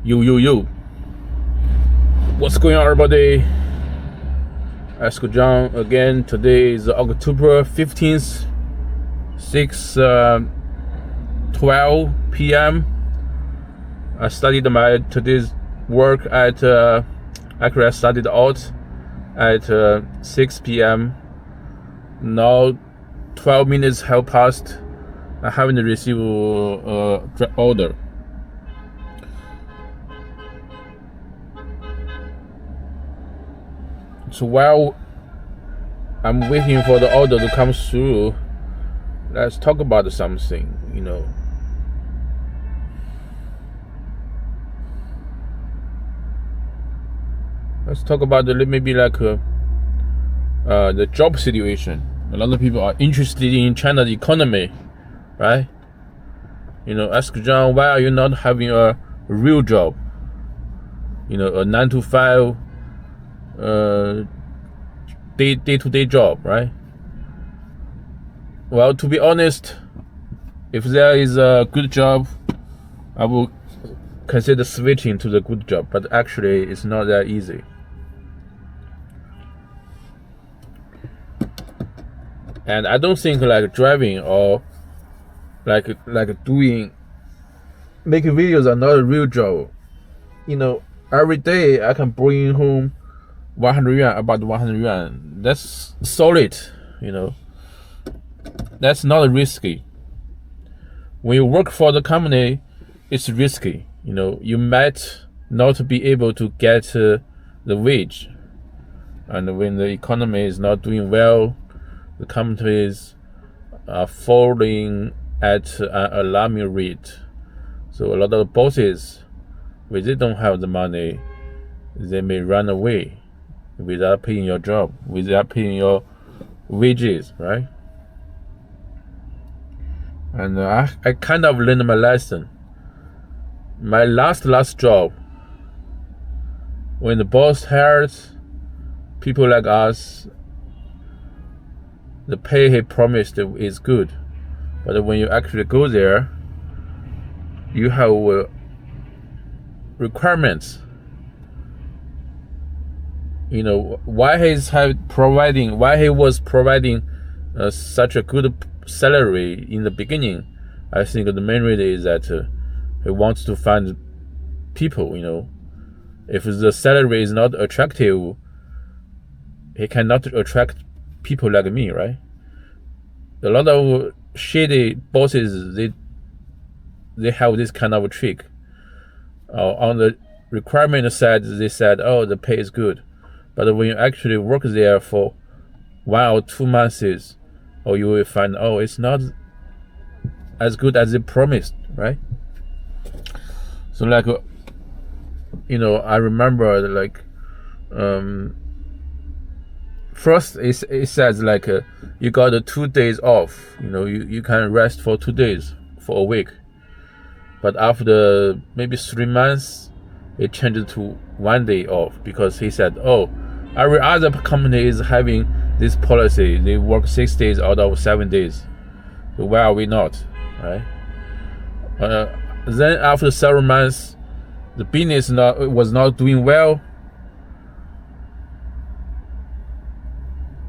Yo. What's going on, everybody? Esco John again. Today is October 15th, 12 p.m. I studied my today's work at, actually I studied out at 6 p.m. Now 12 minutes have passed. I haven't received order. So while I'm waiting for the order to come through, let's talk about something, Let's talk about maybe like the job situation. A lot of people are interested in China's economy, right? Ask John, why are you not having a real job? A 9 to 5 day-to-day job, right? Well, to be honest, if there is a good job, I will consider switching to the good job, but actually it's not that easy. And I don't think like driving or like making videos are not a real job. Every day I can bring home 100 yuan, about 100 yuan. That's solid, That's not risky. When you work for the company, it's risky. You might not be able to get the wage. And when the economy is not doing well, the companies are falling at an alarming rate. So a lot of bosses, when they don't have the money, they may run away without paying your job, without paying your wages, right? And I kind of learned my lesson. My last job, when the boss hires people like us, the pay he promised is good, but when you actually go there, you have requirements. Why he was providing such a good salary in the beginning. I think the main reason is that he wants to find people. If the salary is not attractive, he cannot attract people like me, right? A lot of shady bosses, they have this kind of a trick. On the requirement side, they said, oh, the pay is good. But when you actually work there for 1 or 2 months, you will find, oh, it's not as good as they promised, right? So I remember first it says you got 2 days off. You can rest for 2 days for a week. But after maybe 3 months, it changed to 1 day off, because he said, oh, every other company is having this policy. They work 6 days out of 7 days. So why are we not, right? Then after several months, the business was not doing well.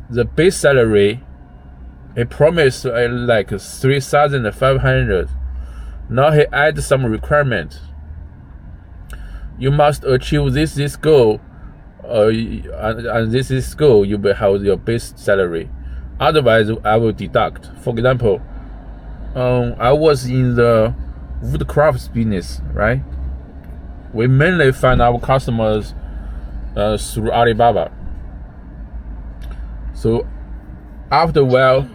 The base salary, he promised 3,500. Now he added some requirement. You must achieve this goal, and this goal, you will have your base salary. Otherwise, I will deduct. For example, I was in the woodcraft business, right? We mainly find our customers through Alibaba. So after a while,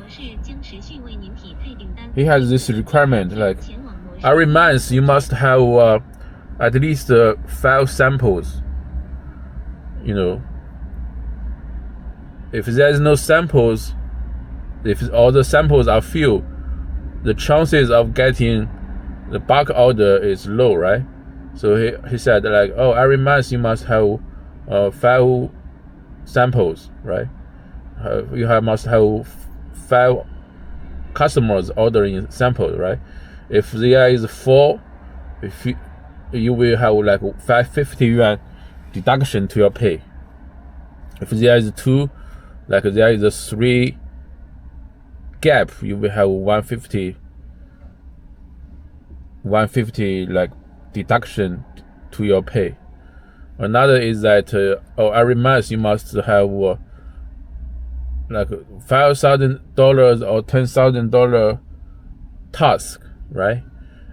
he has this requirement, every month you must have at least 5 samples. If there's no samples, if all the samples are few, the chances of getting the bulk order is low, right? So he said every month you must have 5 samples, right? You must have 5 customers ordering samples, right? If there is 4, if you will have like 550 yuan deduction to your pay. If there is two, like there is a 3 gap, you will have 150 like deduction to your pay. Another is that every month you must have like $5,000 or $10,000 task, right?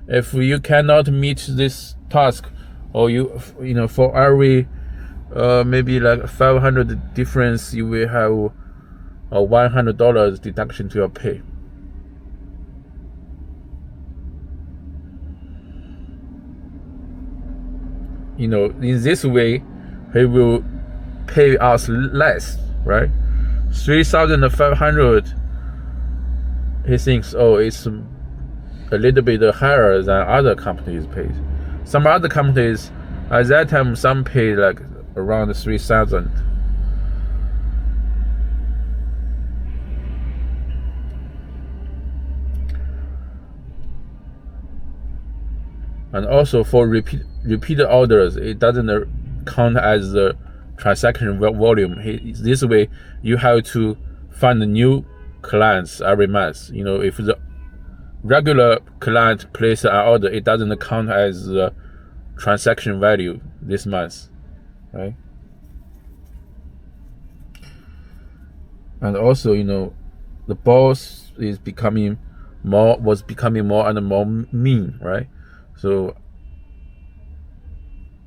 If you cannot meet this task, or you know, for every maybe like 500 difference, you will have a $100 deduction to your pay. You know, in this way, he will pay us less, right? 3,500. He thinks, oh, it's a little bit higher than other companies paid. Some other companies at that time, some paid like around 3,000. And also for repeated orders, it doesn't count as the transaction volume. This way, you have to find new clients every month. You know, if the regular client places an order, it doesn't count as the transaction value this month, right? And also, you know, the boss was becoming more and more mean, right? So,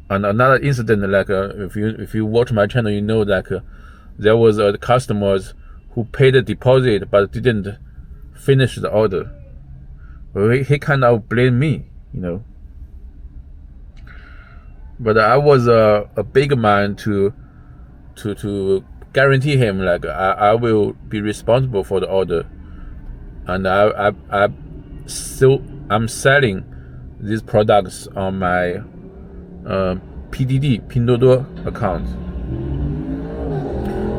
and another incident, like if you watch my channel, you know, like there was customers who paid the deposit but didn't finish the order. He kind of blamed me, you know. But I was a big man to guarantee him, like I will be responsible for the order, and I'm selling these products on my PDD Pinduoduo account,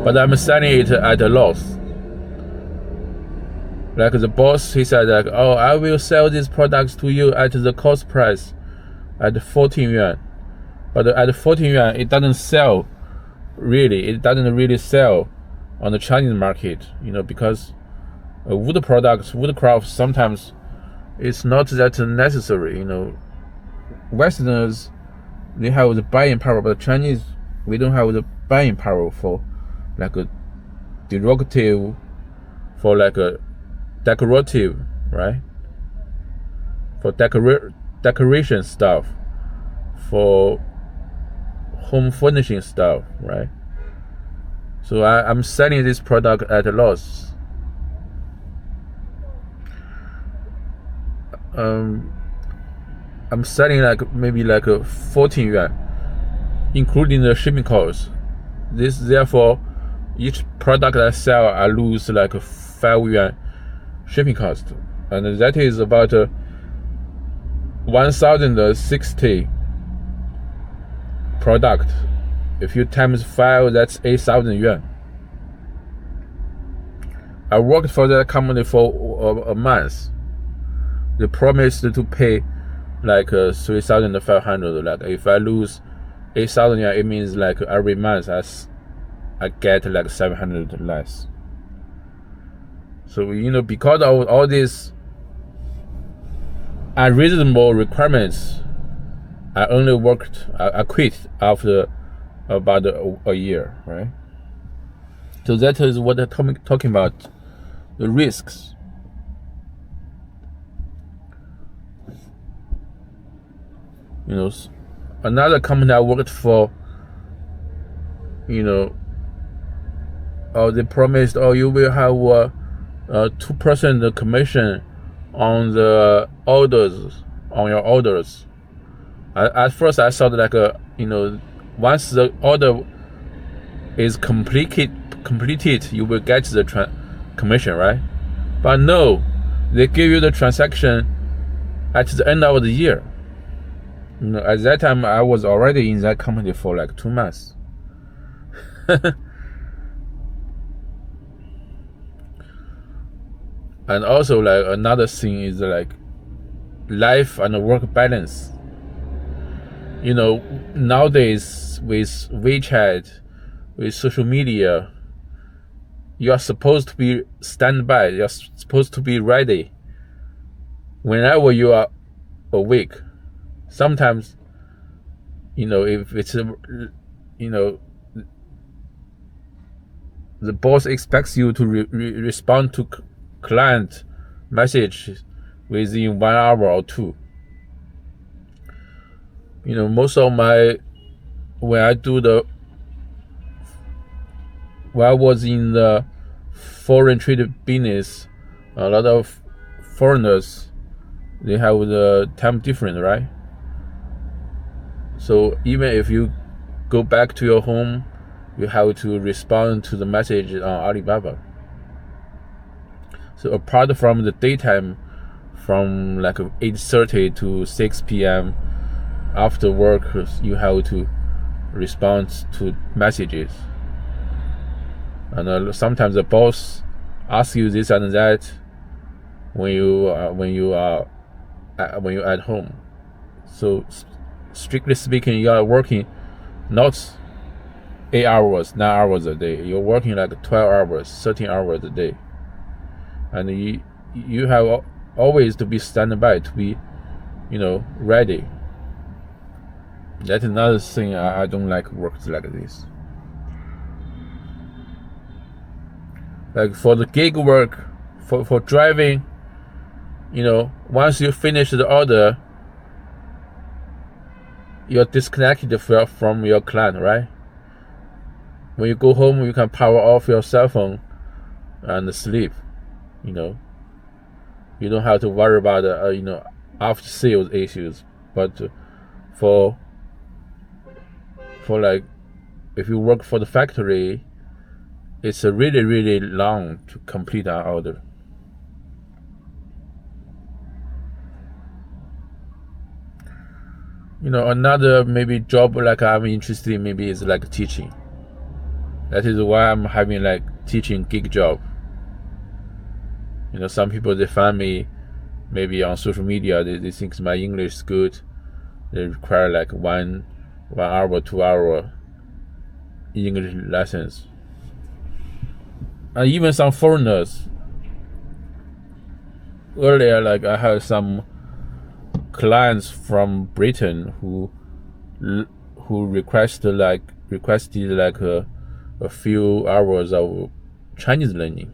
but I'm selling it at a loss. Like the boss, he said like, oh, I will sell these products to you at the cost price at 14 yuan. But at 14 yuan, it doesn't sell really. It doesn't really sell on the Chinese market, you know, because wood products, woodcraft, sometimes it's not that necessary, you know. Westerners, they have the buying power, but Chinese, we don't have the buying power for like a derogative, for like a decorative, right? For decoration stuff, for home furnishing stuff, right? So I'm selling this product at a loss. I'm selling like maybe like 14 yuan, including the shipping costs. Therefore, each product I sell, I lose like 5 yuan shipping cost, and that is about 1,060 product. If you times 5, that's 8,000 yuan. I worked for that company for a month. They promised to pay like 3,500. Like if I lose 8,000 yuan, it means like every month I get like 700 less. So, you know, because of all these unreasonable requirements, I quit after about a year, right? So that is what I'm talking about, the risks. You know, another company I worked for, you know, they promised, oh, you will have 2% commission on the orders, on your orders. At first I thought like you know, once the order is completed, you will get the commission, right? But no, they give you the transaction at the end of the year. You know, at that time I was already in that company for like 2 months. And also, like, another thing is like life and work balance. Nowadays with WeChat, with social media, you are supposed to be standby. You're supposed to be ready whenever you are awake. Sometimes, if it's the boss expects you to respond to client message within 1 hour or two. Most of when I was in the foreign trade business, a lot of foreigners, they have the time difference, right? So even if you go back to your home, you have to respond to the message on Alibaba. So apart from the daytime, from like 8:30 to 6 p.m. after work, you have to respond to messages. And sometimes the boss asks you this and that when you're at home. So strictly speaking, you are working not 8 hours, 9 hours a day. You're working like 12 hours, 13 hours a day, and you have always to be standby, to be ready. That's another thing I don't like works like this. Like for the gig work, for driving, once you finish the order, you're disconnected from your client, right? When you go home, you can power off your cell phone and sleep. You don't have to worry about after sales issues. But for like, if you work for the factory, it's really, really long to complete an order. Another maybe job like I'm interested in maybe is like teaching. That is why I'm having like teaching gig job. Some people, they find me maybe on social media, they think my English is good. They require like 1 hour, 2 hour English lessons. And even some foreigners. Earlier, like I had some clients from Britain who requested like a few hours of Chinese learning.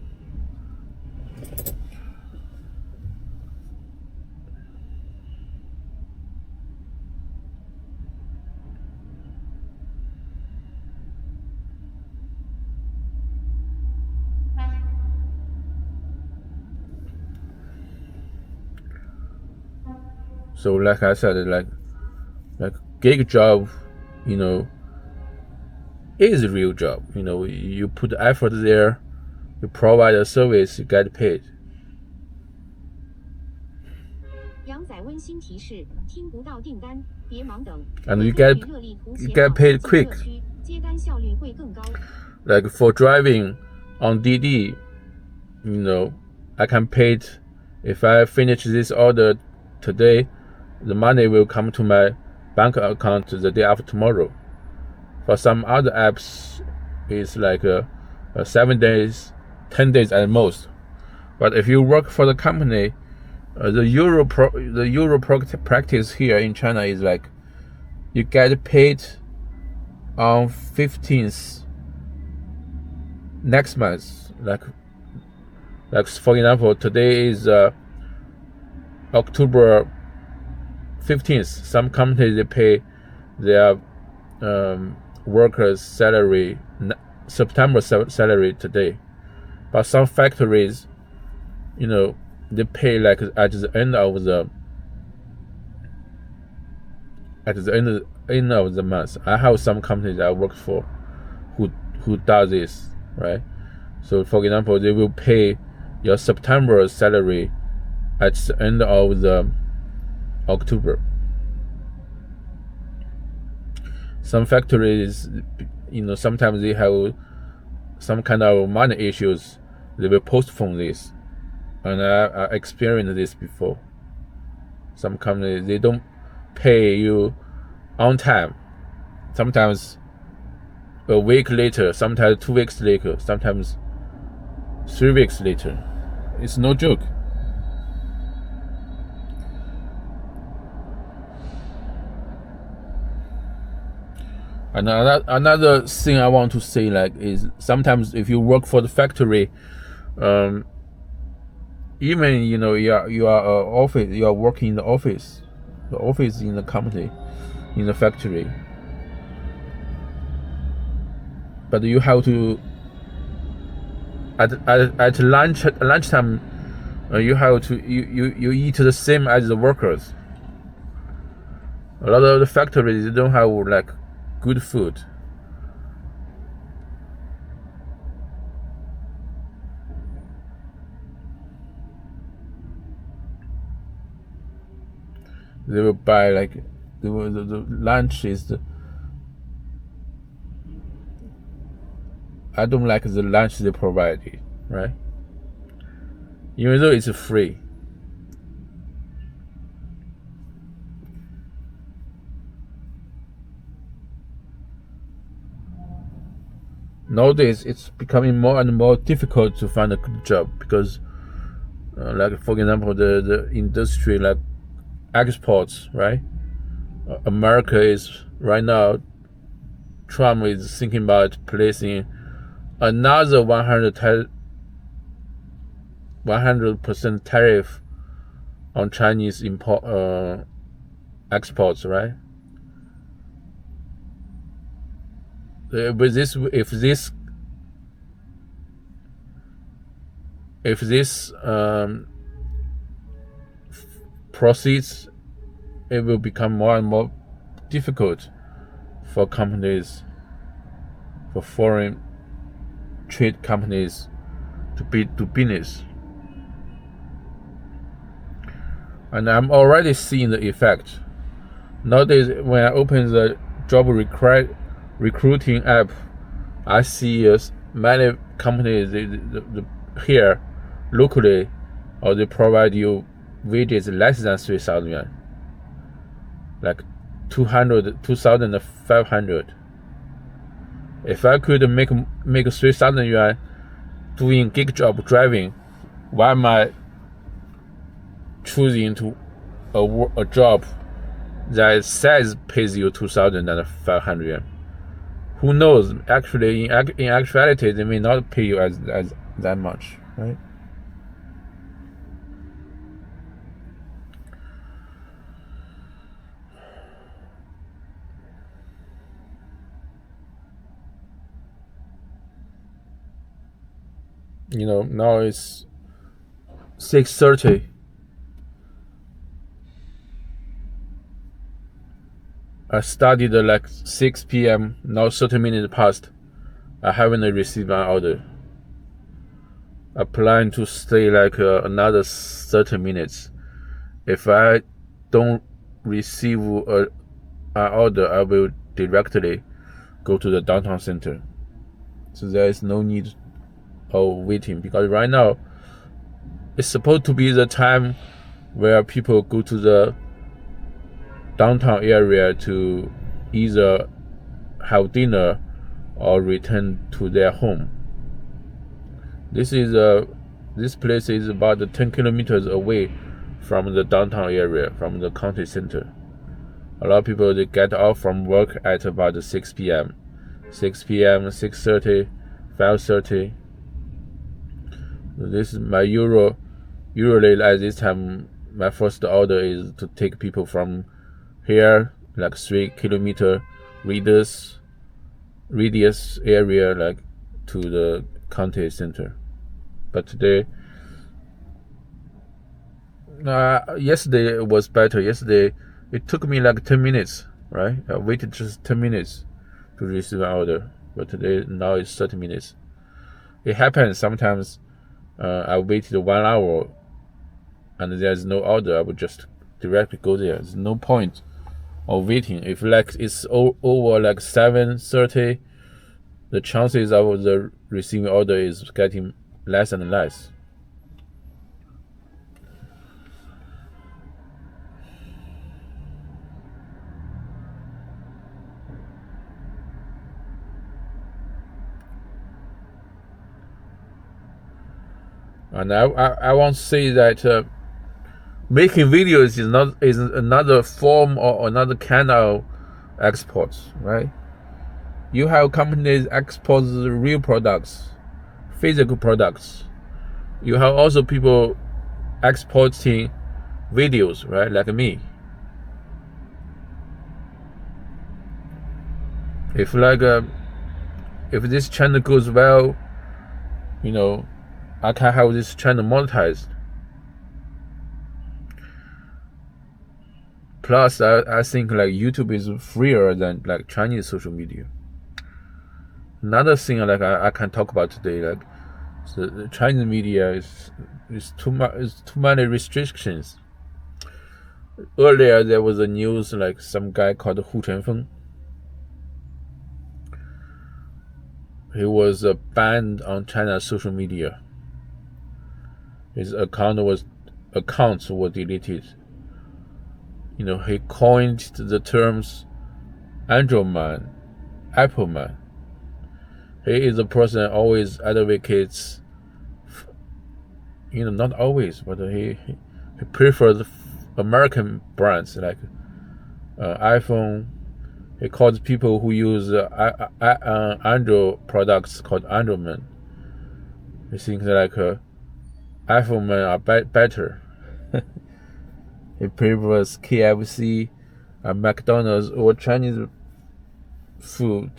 So like I said, like gig job, is a real job. You put effort there, you provide a service, you get paid. And you get paid quick. Like for driving on DD, I can pay it. If I finish this order today, the money will come to my bank account the day after tomorrow. For some other apps, it's like 7 days, 10 days at most. But if you work for the company, the Euro practice here in China is like you get paid on 15th next month. Like for example, today is October 15th. Some companies, they pay their workers' salary, September salary today, but some factories, they pay like at the end of the month. I have some companies I work for who does this, right? So for example, they will pay your September salary at the end of the October. Some factories, sometimes they have some kind of money issues. They will postpone this, and I experienced this before. Some companies, they don't pay you on time. Sometimes a week later, sometimes 2 weeks later, sometimes 3 weeks later. It's no joke. And another thing I want to say, like, is sometimes if you work for the factory, even you are office, you are working in the office in the company, in the factory, but you have to at lunchtime, you have to you eat the same as the workers. A lot of the factories, they don't have like good food. They will buy like the lunch is I don't like the lunch they provide, right? Even though it's free. Nowadays, it's becoming more and more difficult to find a good job because, like for example, the industry like exports, right? America is right now. Trump is thinking about placing another 100% tariff on Chinese exports, right? With this, if this proceeds, it will become more and more difficult for companies, for foreign trade companies to do business. And I'm already seeing the effect. Nowadays, when I open the job recruiting app, I see many companies here locally, or they provide you wages less than 3,000 yuan, like 2,500. If I could make 3,000 yuan doing gig job driving, why am I choosing to a job that says pays you 2,500 yuan? Who knows? Actually, in actuality, they may not pay you as that much, right? Now it's 6:30. I started at like 6 p.m. Now 30 minutes passed. I haven't received my order. I plan to stay like another 30 minutes. If I don't receive an order, I will directly go to the downtown center. So there is no need of waiting, because right now it's supposed to be the time where people go to the downtown area to either have dinner or return to their home. This place is about 10 kilometers away from the downtown area, from the county center. A lot of people, they get off from work at about 6 p.m. 6 p.m., 6:30, 5:30. This is my usually at this time, my first order is to take people from here, like 3-kilometer radius area, like to the county center. But today, yesterday it was better. Yesterday it took me like 10 minutes, right? I waited just 10 minutes to receive an order. But today, now it's 30 minutes. It happens sometimes. I waited 1 hour and there's no order. I would just directly go there. There's no point of waiting. If like it's over like 7:30, the chances of the receiving order is getting less and less. And I want to say that making videos is another form or another kind of exports, right? You have companies export real products, physical products. You have also people exporting videos, right? Like me. If if this channel goes well, I can have this channel monetized. Plus, I think like YouTube is freer than like Chinese social media. Another thing like I can talk about today, like the Chinese media is too many restrictions. Earlier there was a news like some guy called Hu Chenfeng. He was banned on China's social media. His accounts were deleted. He coined the terms Android man, Apple man. He is a person that always advocates, not always, but he prefers American brands like iPhone. He calls people who use Android products called Android men. He thinks like iPhone men are better. He prefers KFC, McDonald's, or Chinese food.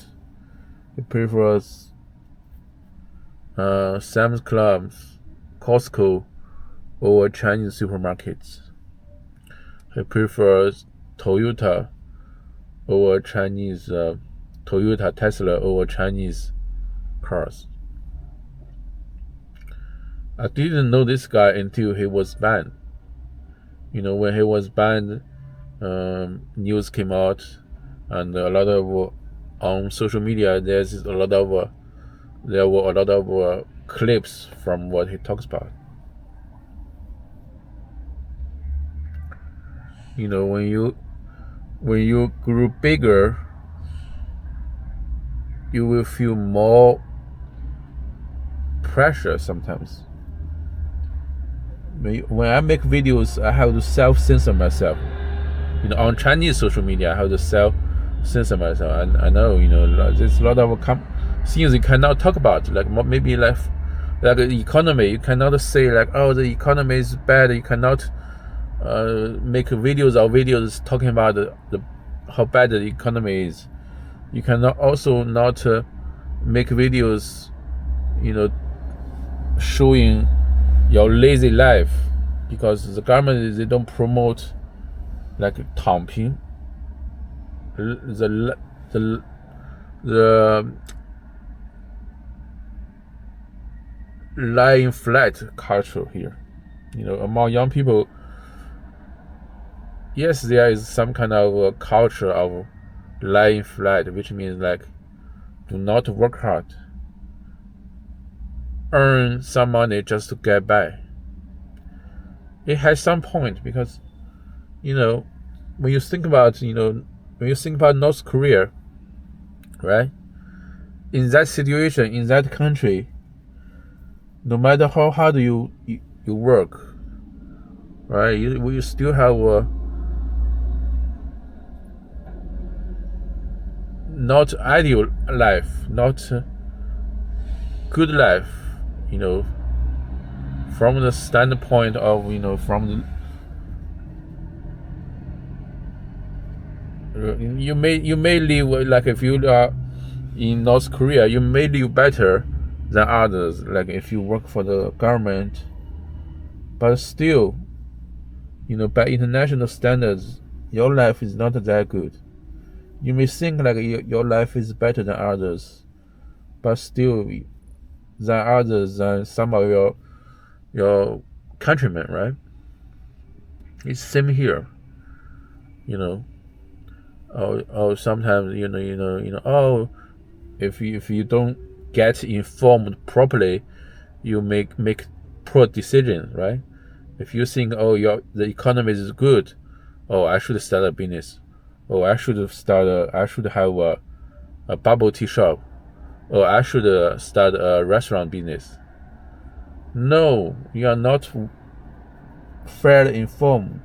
He prefers Sam's Clubs, Costco, or Chinese supermarkets. He prefers Toyota over Chinese Toyota, Tesla over Chinese cars. I didn't know this guy until he was banned. When he was banned, news came out, and a lot of on social media there were a lot of clips from what he talks about. When you grew bigger, you will feel more pressure sometimes. When I make videos, I have to self-censor myself. On Chinese social media, I have to self-censor myself. And I know, there's a lot of things you cannot talk about. Like maybe like the economy, you cannot say like, oh, the economy is bad. You cannot make videos talking about how bad the economy is. You cannot also not make videos, showing your lazy life, because the government they don't promote like 躺平, the lying flat culture here. Among young people, yes, there is some kind of a culture of lying flat, which means like do not work hard, earn some money just to get by. It has some point, because when you think about North Korea, right? In that situation, in that country, no matter how hard you work, right? You still have a not ideal life, not good life, from the standpoint of from the you may live like, if you are in North Korea, you may live better than others, like if you work for the government, but still, by international standards, your life is not that good. You may think like your life is better than others, but still than others, than some of your countrymen, right? It's same here, or sometimes oh, if you don't get informed properly, you make poor decisions, right? If you think, oh, the economy is good, oh, I should start a business, oh, I should have a bubble tea shop, or I should start a restaurant business. No, you are not fairly informed.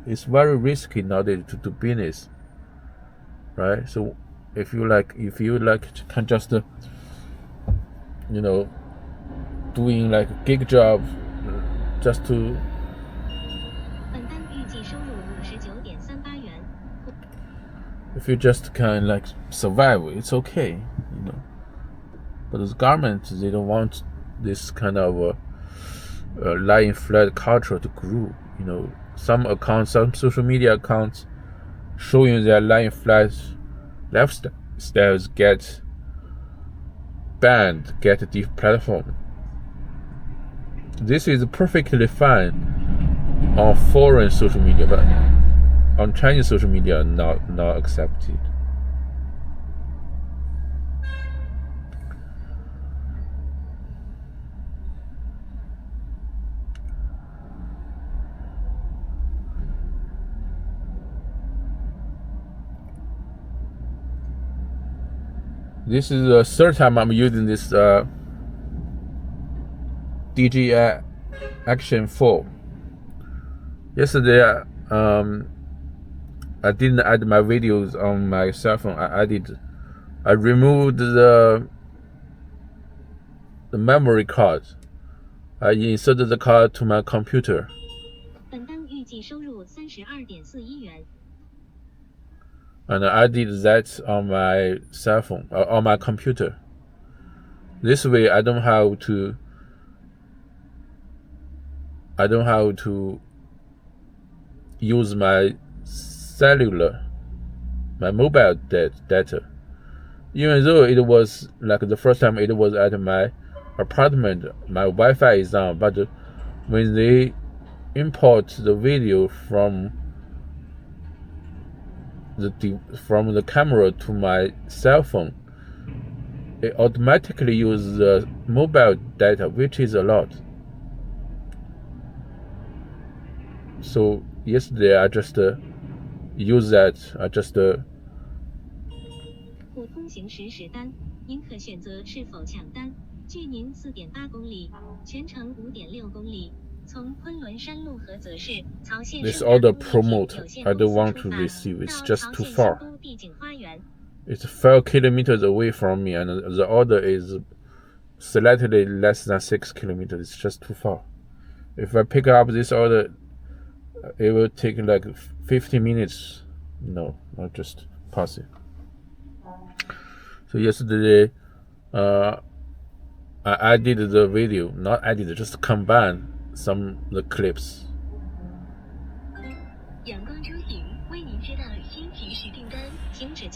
It's very risky nowadays to do business, right? So if you can just doing like a gig job just to if you just can like survive, it's okay, but the government, they don't want this kind of lying flat culture to grow. Some accounts, some social media accounts showing their lying flat lifestyles get banned, get deplatformed. This is perfectly fine on foreign social media, but on Chinese social media, not accepted. This is the third time I'm using this DJI Action 4. Yesterday, I didn't add my videos on my cell phone. I removed the memory card. I inserted the card to my computer. And I did that on my cell phone, on my computer. This way, I don't have to use my mobile data. Even though it was like the first time it was at my apartment, my Wi-Fi is on, but when they import the video from the camera to my cell phone, it automatically uses the mobile data, which is a lot. So yesterday I just use that. I just 普通行驶驶单，您可选择是否抢单。距您4.8公里，全程5.6公里。从昆仑山路和泽市曹县。This order promote, I don't want to receive. It's just too far. It's 5 kilometers away from me, and the order is slightly less than 6 kilometers. It's just too far. If I pick up this order, it will take like 50 minutes. No, I'll just pass it. So yesterday, I added the video, not added, just combine some the clips.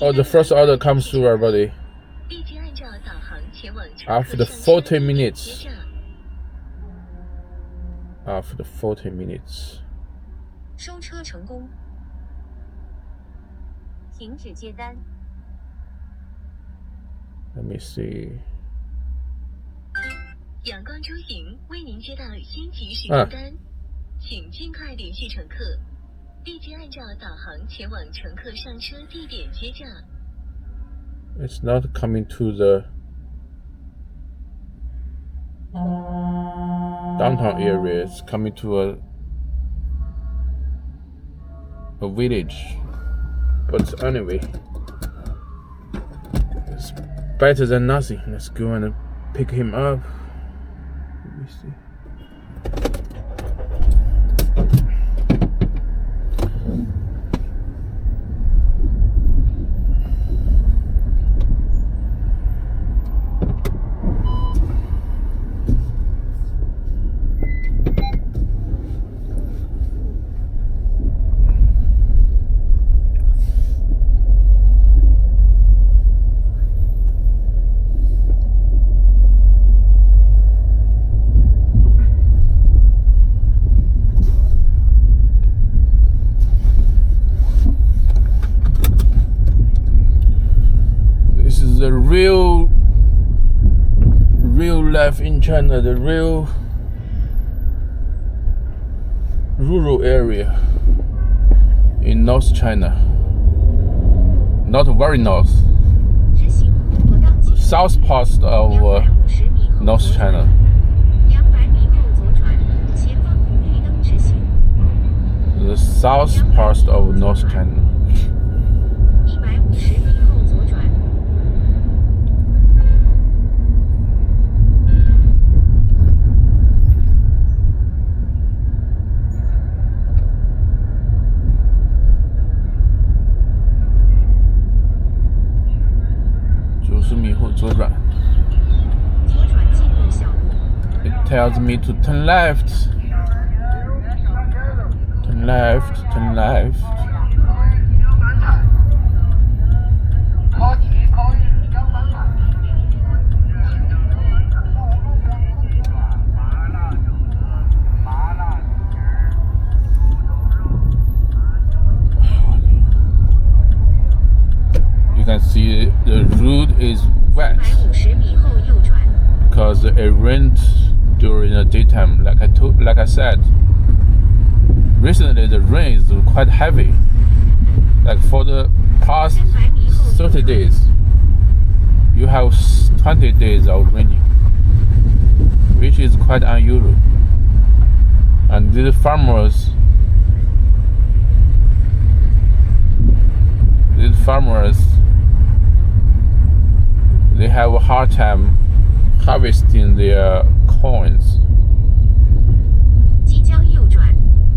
Oh, the first order comes through, everybody. After 40 minutes. After 40 minutes. 收车成功。停止接单。Let me see. 阳光出行为您接到新奇使订单，请尽快联系乘客，立即按照导航前往乘客上车地点接驾。It's not coming to the downtown area. It's coming to a village. But anyway, it's better than nothing. Let's go and pick him up. Let me see. The real life in China, the real rural area in North China. Not very north. South part of North China. the south part of North China. 150米后左转。90米后左转。左转进入小路。It tells me to turn left. Turn left, turn left. You can see the road is wet 150米后右转。 because it rained during the daytime. Like I said, recently the rain is quite heavy. Like for the past 30 days, you have 20 days of raining, which is quite unusual. And these farmers, they have a hard time harvesting their coins. 即将右转。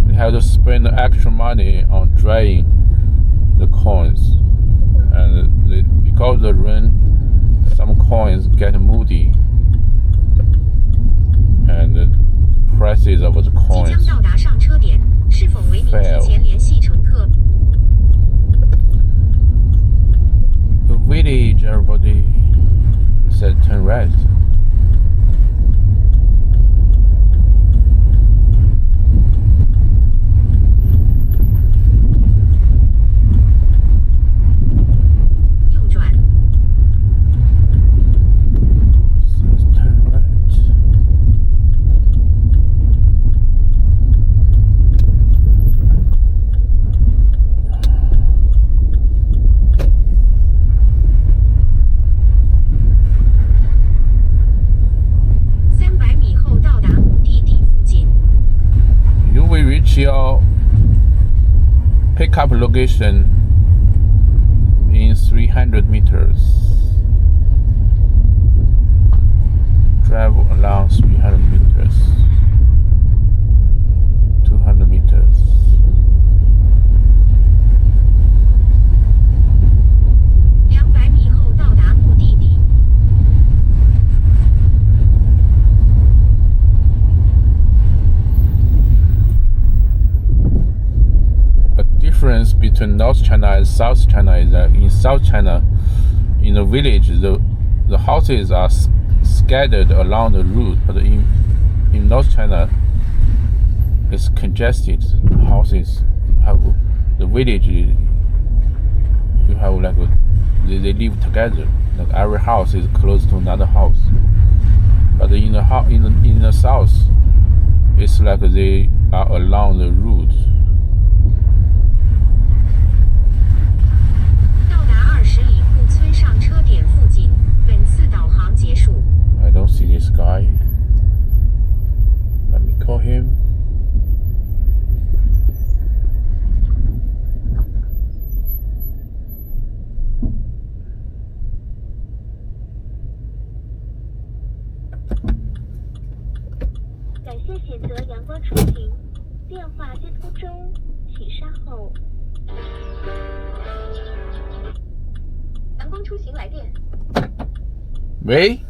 They have to spend extra money on drying the coins, and because of the rain, some coins get moody, and the prices of the 即 coins 将到达上车点，是否为您提前联系乘客？ The village, everybody said turn right. Your pickup location in 300 meters. Drive along 300 meters. 200 meters. 200米后到达目的地。 Difference between North China and South China is that in South China, in the village, the houses are scattered along the route, but in North China, it's congested. Houses, you have the village, you have like they live together. Like every house is close to another house. But in the south, it's like they are along the route. 到达20里铺村上车点附近，本次导航结束。 I don't see this guy. Let me call him.喂，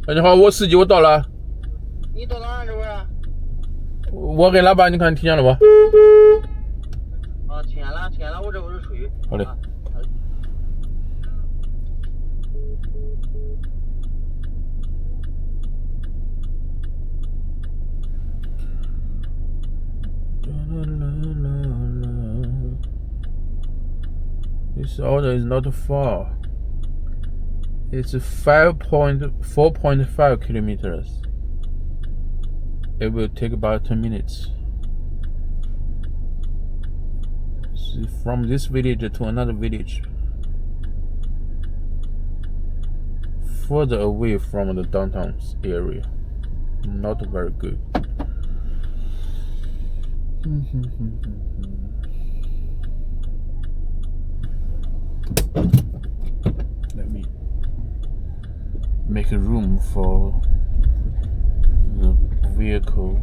你好，我司机，我到了。你到哪这会儿啊？我给老板，你看听见了不？啊，听见了，我这会儿出去。好嘞。This order is not far. It's 4.5 kilometers. It will take about 10 minutes. See, from this village to another village, further away from the downtown area. Not very good. Let me make a room for the vehicle,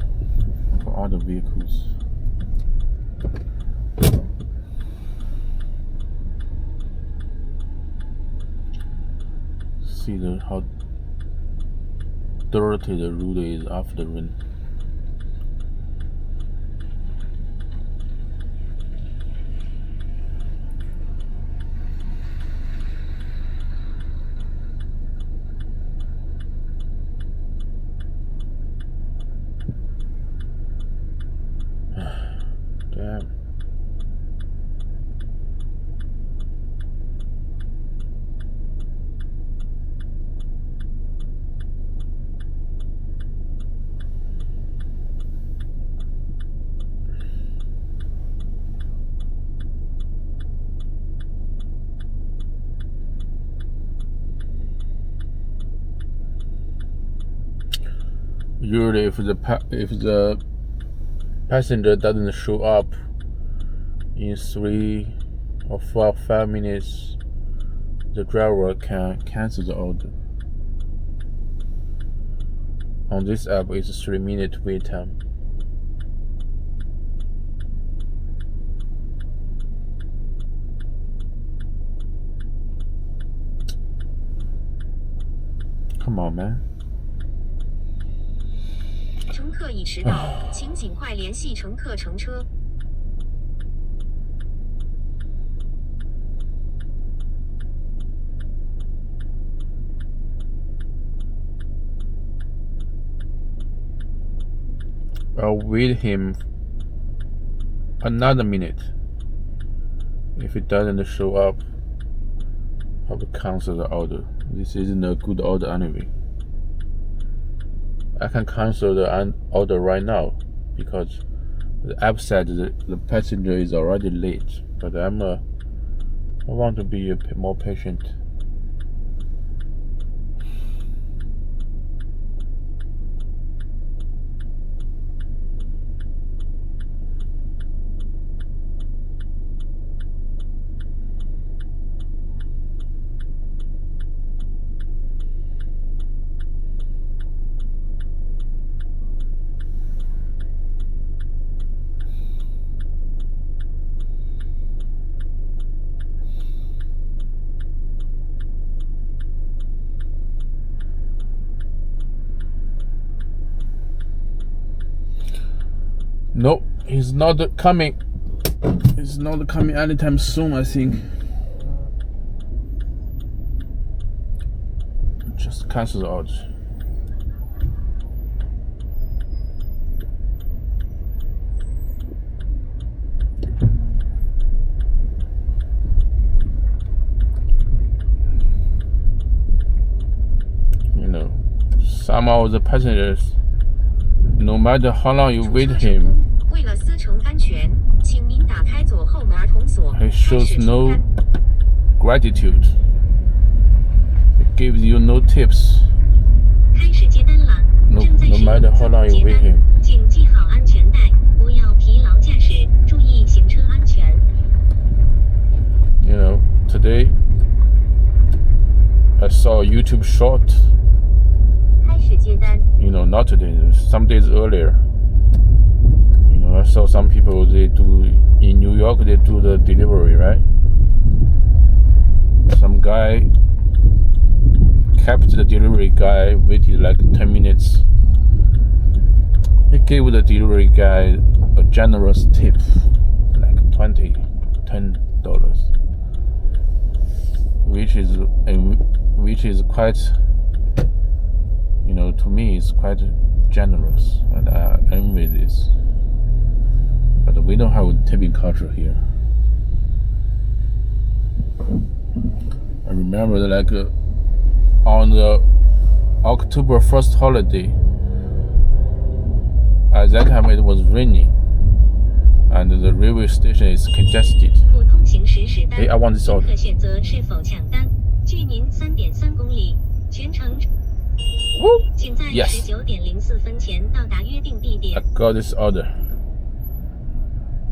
for other vehicles. See how dirty the road is after the rain. Damn. Usually, if the passenger doesn't show up in 3 or 5 minutes, the driver can cancel the order. On this app, it's 3-minute wait time. Come on, man. 乘客已迟到，请尽快联系乘客乘车。I'll wait him another minute. If he doesn't show up, I will cancel the order. This isn't a good order anyway. I can cancel the order right now because the app said the passenger is already late. But I want to be more patient. No, he's not coming. He's not coming anytime soon, I think. Just cancel the order. You know, some of the passengers, no matter how long you wait him, 为了司乘安全，请您打开左后门儿童锁。 he shows no gratitude. He gives you no tips. 开始接单了。 No 正在使用 matter how long you wait him. 请系好安全带，不要疲劳驾驶，注意行车安全。 You know, today I saw a YouTube short. 开始接单。 You know, not today, some days earlier. You know, I saw some people, they do, in New York, they do the delivery, right? Some guy kept the delivery guy, waited like 10 minutes. He gave the delivery guy a generous tip, like $10, which is quite, you know, to me it's quite generous, and I envy this. But we don't have a tipping culture here. I remember like on the October 1st holiday, at that time it was raining and the railway station is congested. 普通行驶驶单。 Hey, I want this order. 可选择是否抢单。距您3.3公里，全程。 请在 Yes. 19:04前到达约定地点。 I got this order.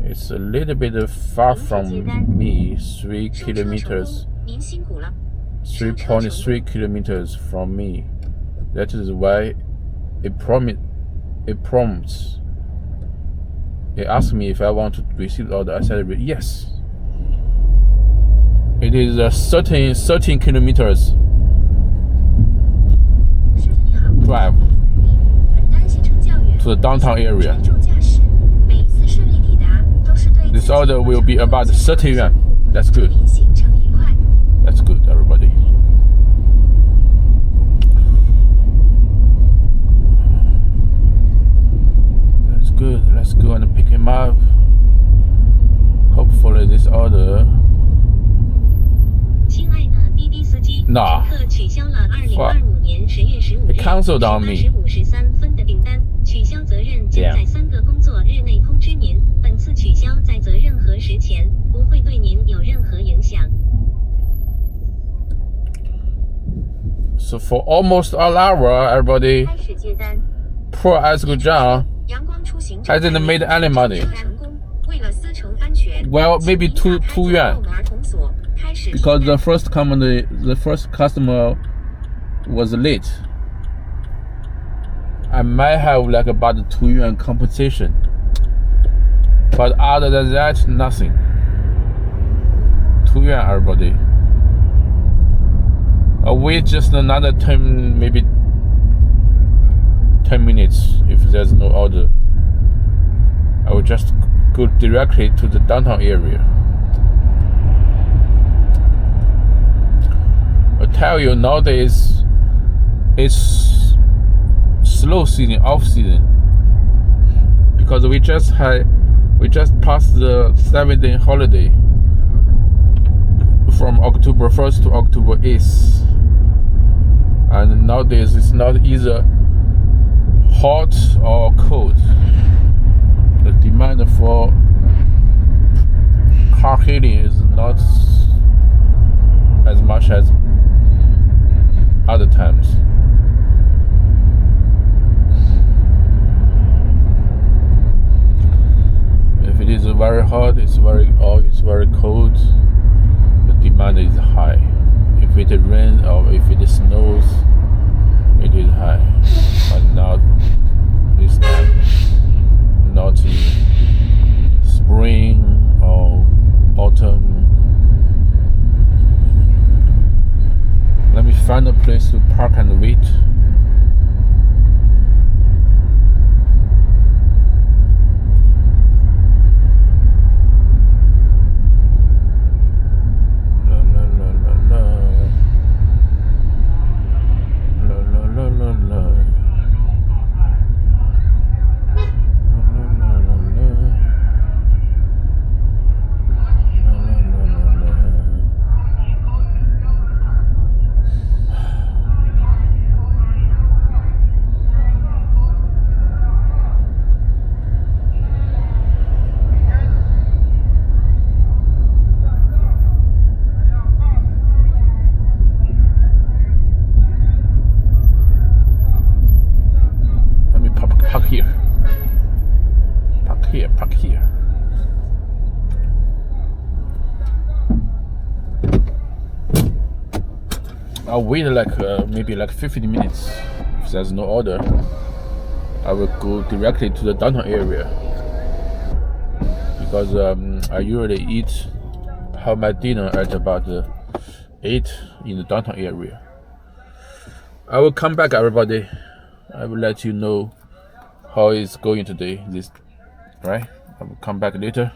It's a little bit far from me, 3 kilometers. 您辛苦了。 3.3 kilometers from me. That is why it prompts. It asked me if I want to receive the order. I said yes. It is 13 kilometers drive to the downtown area. This order will be about 30 yuan. That's good. That's good, everybody. That's good. Let's go and pick him up. Hopefully this order. 亲爱的滴滴司机，乘客取消了2025年10月15日15时53分的订单，取消责任将在3个工作日内通知您。本次取消在责任核实前，不会对您有任何影响。 So for almost an hour, everybody, 开始接单。 poor Esco John 阳光出行 hasn't made any money. 成功，为了司乘安全 Well, maybe 2 yuan. 儿童锁，开始 Because the first customer was late. I might have like about 2 yuan compensation. But other than that, nothing. 2 yuan, everybody. Wait just another 10, maybe 10 minutes if there's no order. I will just go directly to the downtown area. I tell you, nowadays it's slow season, off season, because we just passed the 7-day holiday from October 1st to October 8th, and nowadays it's not either hot or cold. The demand for car hailing is not as much as other times. If it is very hot, it's very cold, the demand is high. If it rains or if it snows, it is high. But not this time, not in spring or autumn. Let me find a place to park and wait. Park here. I'll wait maybe 15 minutes. If there's no order, I will go directly to the downtown area, because I usually have my dinner at about 8 in the downtown area. I will come back, everybody. I will let you know how it's going today. Right? I will come back later.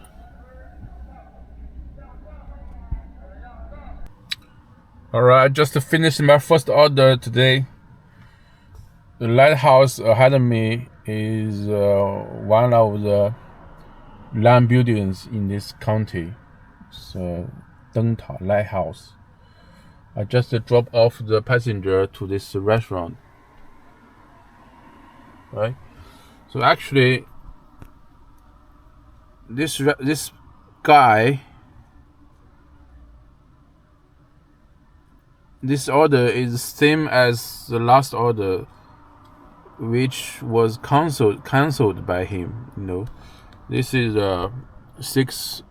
Alright, I just finished my first order today. The lighthouse ahead of me is one of the land buildings in this county. It's Dengta Lighthouse. I just dropped off the passenger to this restaurant. Right? So actually, this guy, this order is the same as the last order, which was cancelled by him. This is 6.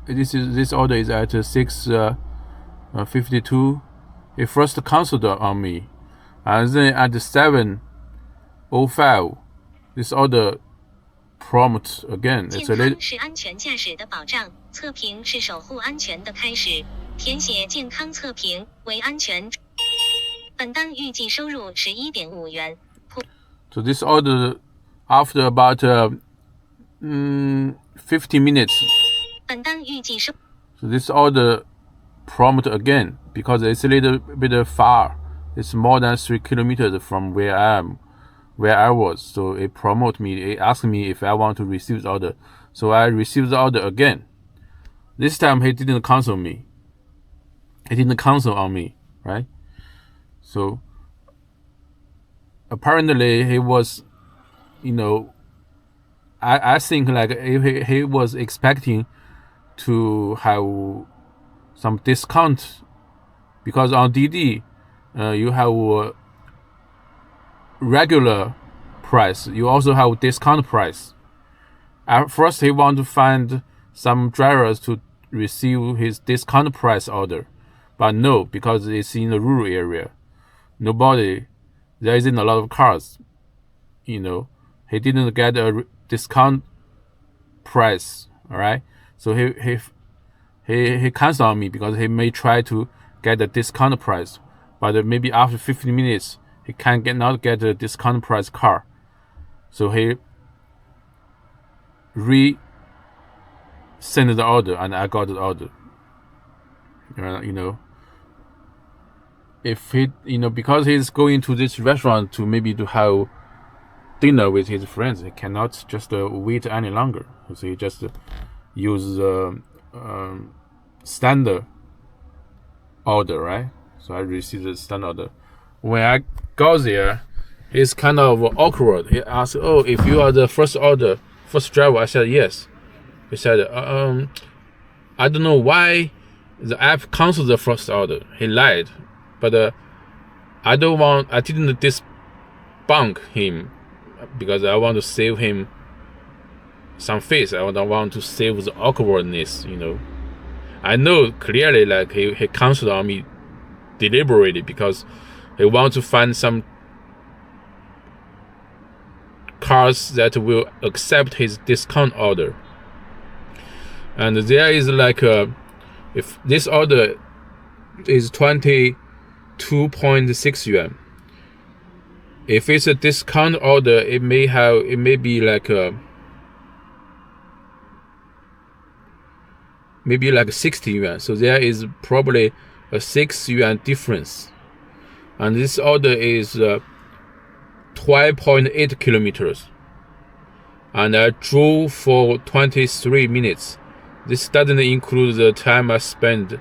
This order is at 6:52. He first canceled on me, and then at 7:05, this order prompt again. It's a 健 little. 康是安全驾驶的保障，测评是守护安全的开始。填写健康测评为安全。本单预计收入11.5元。 So this order, after about 50 minutes. 本单预计收。 So this order prompt again because it's a little bit far. It's more than 3 kilometers from where I was. So it promote me. It asked me if I want to receive the order. So I received the order again. This time he didn't cancel me. He didn't cancel on me, right? So apparently he was, I think like he was expecting to have some discount because on DD you have regular price. You also have discount price. At first he want to find some drivers to receive his discount price order, but no, because it's in a rural area. There isn't a lot of cars. He didn't get a discount price. All right, so he canceled on me because he may try to get a discount price, but maybe after 15 minutes he not get a discount price car. So he sent the order and I got the order. If he, because he's going to this restaurant to have dinner with his friends, he cannot just wait any longer. So he just use the standard order, right? So I received the standard order. When I got there, it's kind of awkward. He asked, "Oh, if you are the first driver," I said yes. He said, "I don't know why the app canceled the first order." He lied. But I didn't debunk him because I want to save him some face. I don't want to save the awkwardness, I know clearly like he canceled on me deliberately because he wants to find some cars that will accept his discount order. And there is like if this order is 22.6 yuan. If it's a discount order, it may be like maybe like 60 yuan. So there is probably a 6 yuan difference. And this order is 12.8 kilometers. And I drove for 23 minutes. This doesn't include the time I spent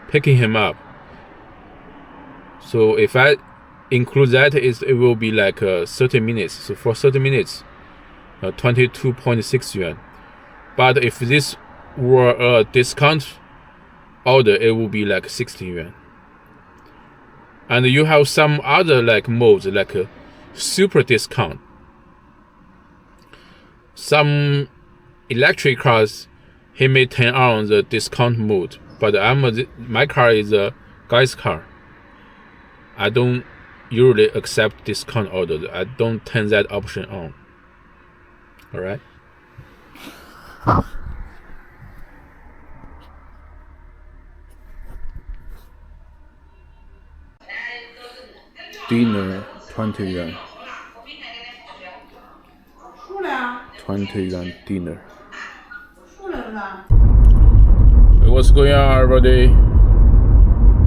picking him up. So if I include that, it will be like 30 minutes. So for 30 minutes, 22.6 yuan. But if this were a discount order, it will be like 60 yuan. And you have some other like modes, like a super discount. Some electric cars, he may turn on the discount mode, but my car is a guy's car. I don't usually accept discount orders. I don't turn that option on. All right. Dinner 20 yuan. 20 yuan dinner. What's going on, everybody?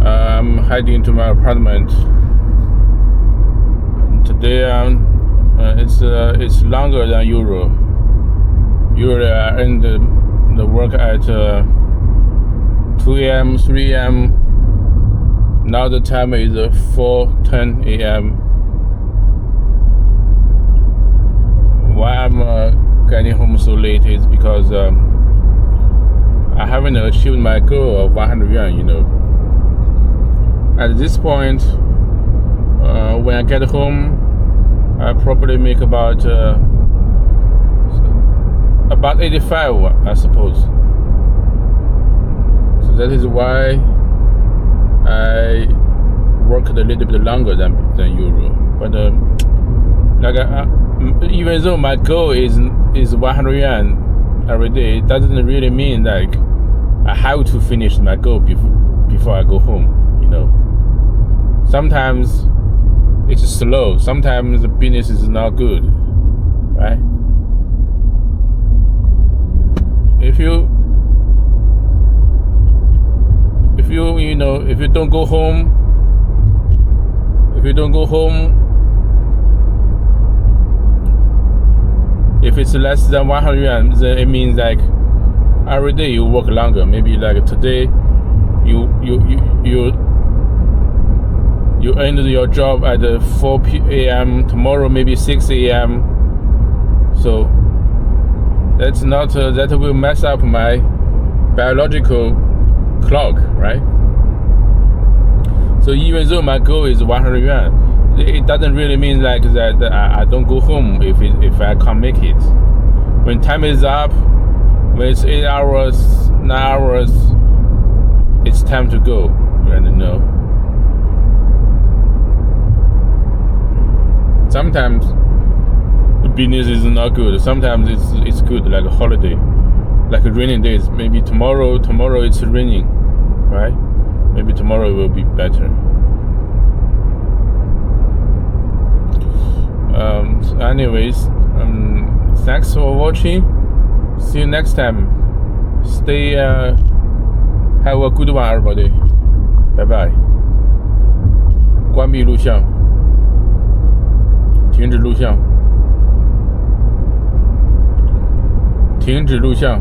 I'm heading to my apartment. Today it's longer than usual. Usually I end the work at 2 a.m., 3 a.m. Now the time is 4:10 a.m. Why I'm getting home so late is because I haven't achieved my goal of 100 yuan, At this point, when I get home, I probably make about about 85, I suppose. So that is why I worked a little bit longer than usual. But even though my goal is 100 yuan every day, it doesn't really mean like I have to finish my goal before I go home. Sometimes it's slow. Sometimes the business is not good, right? If you don't go home, if it's less than 100 yuan, then it means like every day you work longer. Maybe like today you ended your job at 4 a.m. tomorrow maybe 6 a.m. So that's not that will mess up my biological clock, right? So even though my goal is 100 yuan, it doesn't really mean like that I don't go home if I can't make it. When time is up, when it's 8 hours, 9 hours, it's time to go. Sometimes the business is not good. Sometimes it's good, like a holiday, like raining days. Maybe tomorrow it's raining, right? Maybe tomorrow will be better. So anyways, thanks for watching. See you next time. Stay. Have a good one, everybody. Bye bye. 关闭录像。停止录像。停止录像。